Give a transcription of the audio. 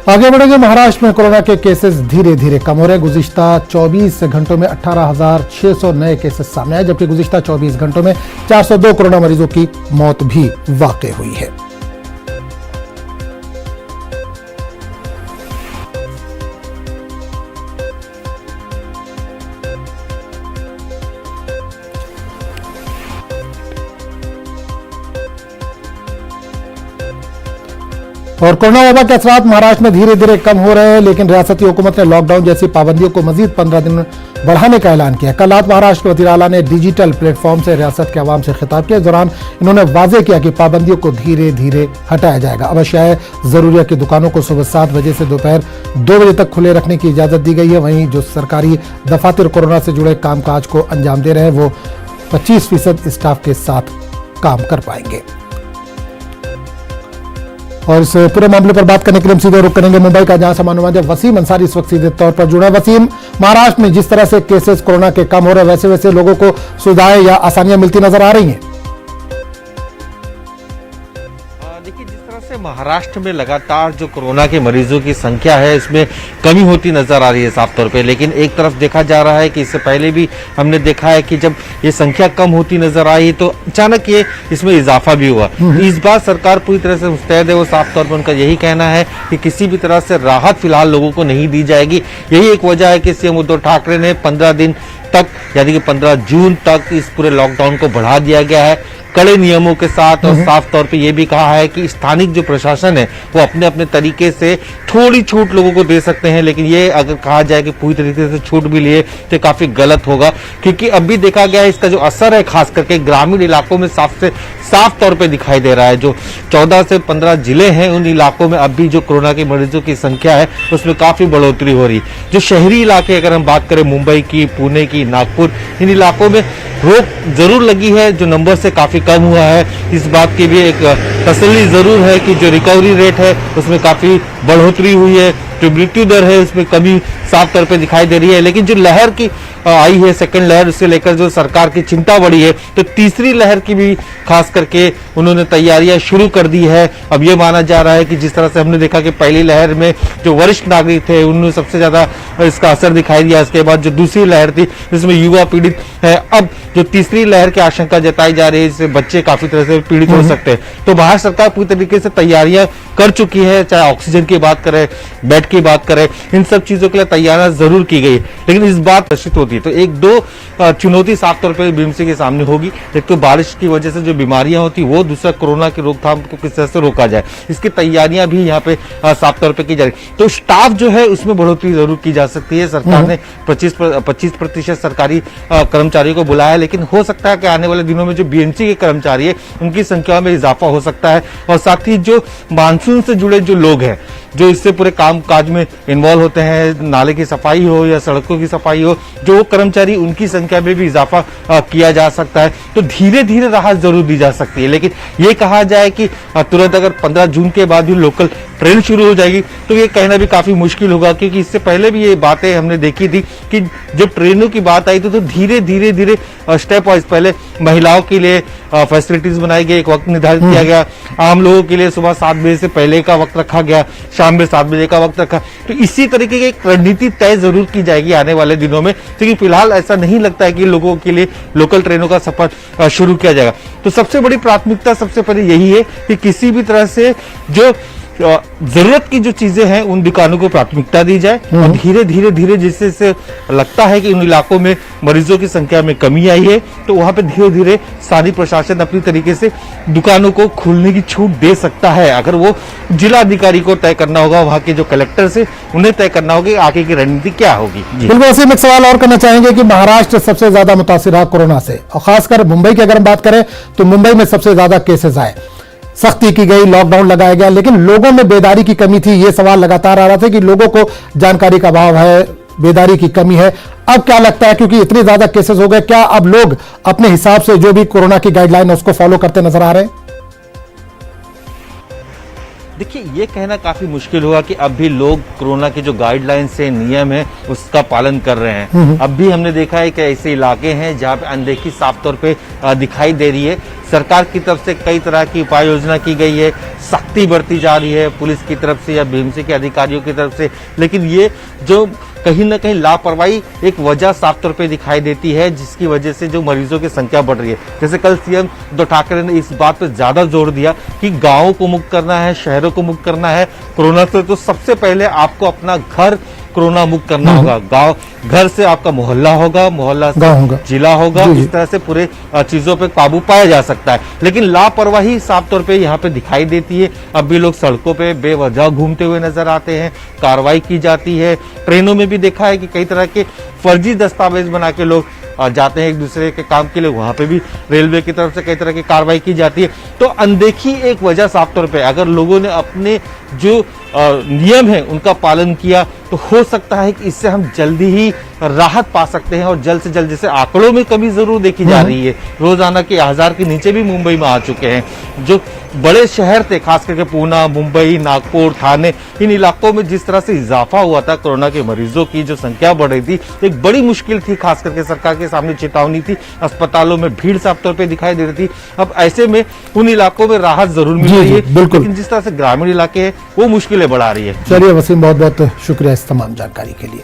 आगे बढ़ेंगे। महाराष्ट्र में कोरोना के केसेस धीरे धीरे कम हो रहे हैं। गुज़िश्ता 24 घंटों में 18,600 नए केसेस सामने आए, जबकि गुज़िश्ता 24 घंटों में 402 कोरोना मरीजों की मौत भी वाक़ई हुई है। और कोरोना वबा के असरात महाराष्ट्र में धीरे धीरे कम हो रहे हैं, लेकिन रियासती हुकूमत ने लॉकडाउन जैसी पाबंदियों को मजीद 15 दिन बढ़ाने का ऐलान किया। कल रात महाराष्ट्र के वज़ीर आला ने डिजिटल प्लेटफॉर्म से रियासत के अवाम से खिताब किया। इस दौरान इन्होंने वाजे किया कि पाबंदियों को धीरे धीरे हटाया जाएगा। अवश्य जरूरिया की दुकानों को सुबह 7 बजे से दोपहर 2 बजे तक खुले रखने की इजाजत दी गई है। वहीं जो सरकारी दफातर कोरोना से जुड़े कामकाज को अंजाम दे रहे हैं, वो 25% स्टाफ के साथ काम कर पाएंगे। और इस पूरे मामले पर बात करने के लिए हम सीधे रुख करेंगे मुंबई का, जहां समानुवाद वसीम अंसारी इस वक्त सीधे तौर पर जुड़ा है। वसीम, महाराष्ट्र में जिस तरह से केसेस कोरोना के कम हो रहे हैं, वैसे वैसे लोगों को सुविधाएं या आसानियां मिलती नजर आ रही हैं? देखिए, जिस तरह से महाराष्ट्र में लगातार जो कोरोना के मरीजों की संख्या है, इसमें कमी होती नजर आ रही है साफ तौर पे। लेकिन एक तरफ देखा जा रहा है कि इससे पहले भी हमने देखा है कि जब ये संख्या कम होती नजर आई तो अचानक ये इसमें इजाफा भी हुआ। इस बार सरकार पूरी तरह से मुस्तैद है। वो साफ तौर पर उनका यही कहना है कि किसी भी तरह से राहत फिलहाल लोगों को नहीं दी जाएगी। यही एक वजह है कि सीएम उद्धव ठाकरे ने 15 दिन तक, यानी कि 15 जून तक इस पूरे लॉकडाउन को बढ़ा दिया गया है कड़े नियमों के साथ। और साफ तौर पे ये भी कहा है कि स्थानिक जो प्रशासन है वो अपने अपने तरीके से थोड़ी छूट लोगों को दे सकते हैं, लेकिन ये अगर कहा जाए कि पूरी तरीके से छूट भी लिए तो काफी गलत होगा, क्योंकि अब भी देखा गया है इसका जो असर है खास करके ग्रामीण इलाकों में साफ तौर पे दिखाई दे रहा है। जो 14 से 15 जिले हैं, उन इलाकों में अब भी जो कोरोना के मरीजों की संख्या है उसमें काफी बढ़ोतरी हो रही। जो शहरी इलाके अगर हम बात करें मुंबई की, पुणे की, नागपुर, इन इलाकों में रोक जरूर लगी है, जो नंबर से काफी कम हुआ है। इस बात की भी एक तसल्ली जरूर है कि जो रिकवरी रेट है उसमें काफी बढ़ोतरी हुई है। जो मृत्यु दर है उसमें कमी साफ तौर पे दिखाई दे रही है। लेकिन जो लहर की आई है, सेकंड लहर, उससे लेकर जो सरकार की चिंता बढ़ी है, तो तीसरी लहर की भी खास करके उन्होंने तैयारियां शुरू कर दी है। अब ये माना जा रहा है कि जिस तरह से हमने देखा कि पहली लहर में जो वरिष्ठ नागरिक थे उन्होंने सबसे ज्यादा इसका असर दिखाई दिया। इसके बाद जो दूसरी लहर थी जिसमें युवा पीड़ित है, अब जो तीसरी लहर की आशंका जताई जा रही है, इससे बच्चे काफी तरह से पीड़ित हो सकते हैं। तो भारत सरकार पूरी तरीके से तैयारियां कर चुकी है, चाहे ऑक्सीजन की बात करें, बेड की बात करें, इन सब चीजों के लिए तैयारियां जरूर की गई। लेकिन इस बार प्रदर्शित होती है तो एक दो चुनौती साफ तौर पर बीएमसी के सामने होगी। एक तो बारिश की वजह से जो बीमारियां होती वो, दूसरा कोरोना की रोकथाम को किस तरह से रोका जाए, इसकी तैयारियां भी यहाँ पे साफ तौर पे की जा रही। तो स्टाफ जो है उसमें बढ़ोतरी जरूर की जा सकती है। सरकार ने 25% सरकारी कर्मचारियों को बुलाया है, लेकिन हो सकता है कि आने वाले दिनों में जो बीएमसी के कर्मचारी है उनकी संख्या में इजाफा हो सकता है। और साथ ही जो मानसून से जुड़े जो लोग हैं, जो इससे पूरे काम काज में इन्वॉल्व होते हैं, नाले की सफाई हो या सड़कों की सफाई हो, जो कर्मचारी, उनकी संख्या में भी इजाफा किया जा सकता है। तो धीरे धीरे राहत जरूर दी जा सकती है। लेकिन ये कहा जाए कि तुरंत अगर 15 जून के बाद ही लोकल ट्रेन शुरू हो जाएगी तो ये कहना भी काफी मुश्किल होगा, क्योंकि इससे पहले भी ये बातें हमने देखी थी कि जब ट्रेनों की बात आई तो धीरे धीरे स्टेप वाइज पहले महिलाओं के लिए फैसिलिटीज बनाई गई, एक वक्त निर्धारित किया गया, आम लोगों के लिए सुबह 7 बजे से पहले का वक्त रखा गया, शाम में 7 बजे का वक्त रखा। तो इसी तरीके की एक रणनीति तय जरूर की जाएगी आने वाले दिनों में, क्योंकि फिलहाल ऐसा नहीं लगता है कि लोगों के लिए लोकल ट्रेनों का सफर शुरू किया जाएगा। तो सबसे बड़ी प्राथमिकता सबसे पहले यही है कि किसी भी तरह से जो जरूरत की जो चीजें हैं उन दुकानों को प्राथमिकता दी जाए। और धीरे धीरे जिससे लगता है कि उन इलाकों में मरीजों की संख्या में कमी आई है, तो वहां पे धीरे धीरे स्थानीय प्रशासन अपनी तरीके से दुकानों को खोलने की छूट दे सकता है। अगर वो जिला अधिकारी को तय करना होगा, वहां के जो कलेक्टर से उन्हें तय करना होगा आगे की रणनीति क्या होगी। बिल्कुल, ऐसे में एक सवाल और करना चाहेंगे कि महाराष्ट्र सबसे ज्यादा मुतासिर रहा कोरोना से, और खासकर मुंबई की अगर हम बात करें तो मुंबई में सबसे ज्यादा केसेस आए, सख्ती की गई, लॉकडाउन लगाया गया, लेकिन लोगों में बेदारी की कमी थी। यह सवाल लगातार आ रहा था कि लोगों को जानकारी का अभाव है, बेदारी की कमी है। अब क्या लगता है, क्योंकि इतने ज्यादा केसेस हो गए, क्या अब लोग अपने हिसाब से जो भी कोरोना की गाइडलाइन है उसको फॉलो करते नजर आ रहे हैं? देखिए, ये कहना काफी मुश्किल होगा कि अब भी लोग कोरोना के जो गाइडलाइंस है, नियम है, उसका पालन कर रहे हैं। अब भी हमने देखा है कि ऐसे इलाके हैं जहां पे अनदेखी साफ तौर पे दिखाई दे रही है। सरकार की तरफ से कई तरह की उपाय योजना की गई है, सख्ती बरती जा रही है पुलिस की तरफ से या बीएमसी के अधिकारियों की तरफ से, लेकिन ये जो कहीं ना कहीं लापरवाही एक वजह साफ तौर पे दिखाई देती है, जिसकी वजह से जो मरीजों की संख्या बढ़ रही है। जैसे कल सीएम उद्धव ठाकरे ने इस बात पर ज्यादा जोर दिया कि गांवों को मुक्त करना है, शहरों को मुक्त करना है कोरोना से, तो सबसे पहले आपको अपना घर कोरोना मुक्त करना होगा। गांव, घर से आपका मोहल्ला होगा, मोहल्ला से गाँव होगा, जिला होगा, जी, जी। इस तरह से पूरे चीजों पे काबू पाया जा सकता है। लेकिन लापरवाही साफ तौर पे यहाँ पे दिखाई देती है। अब भी लोग सड़कों पे बेवजह घूमते हुए नजर आते हैं, कार्रवाई की जाती है। ट्रेनों में भी देखा है कि कई तरह के फर्जी दस्तावेज बना के लोग जाते हैं एक दूसरे के काम के लिए, वहां पे भी रेलवे की तरफ से कई तरह की कार्रवाई की जाती है। तो अनदेखी एक वजह साफ तौर पे, अगर लोगों ने अपने जो नियम है उनका पालन किया तो हो सकता है कि इससे हम जल्दी ही राहत पा सकते हैं और जल्द से जल्द, जैसे आंकड़ों में कमी जरूर देखी जा रही है, रोजाना के 1000 के नीचे भी मुंबई में आ चुके हैं। जो बड़े शहर थे, खास करके पूना, मुंबई, नागपुर, थाने, इन इलाकों में जिस तरह से इजाफा हुआ था कोरोना के मरीजों की जो संख्या बढ़ रही थी, एक बड़ी मुश्किल थी, खास करके सरकार के सामने चेतावनी थी, अस्पतालों में भीड़ साफ तौर पर दिखाई दे रही थी। अब ऐसे में उन इलाकों में राहत जरूर मिल रही है, बिल्कुल। लेकिन जिस तरह से ग्रामीण इलाके हैं वो मुश्किलें बढ़ा रही है। चलिए वसीम, बहुत बहुत शुक्रिया इस तमाम जानकारी के लिए।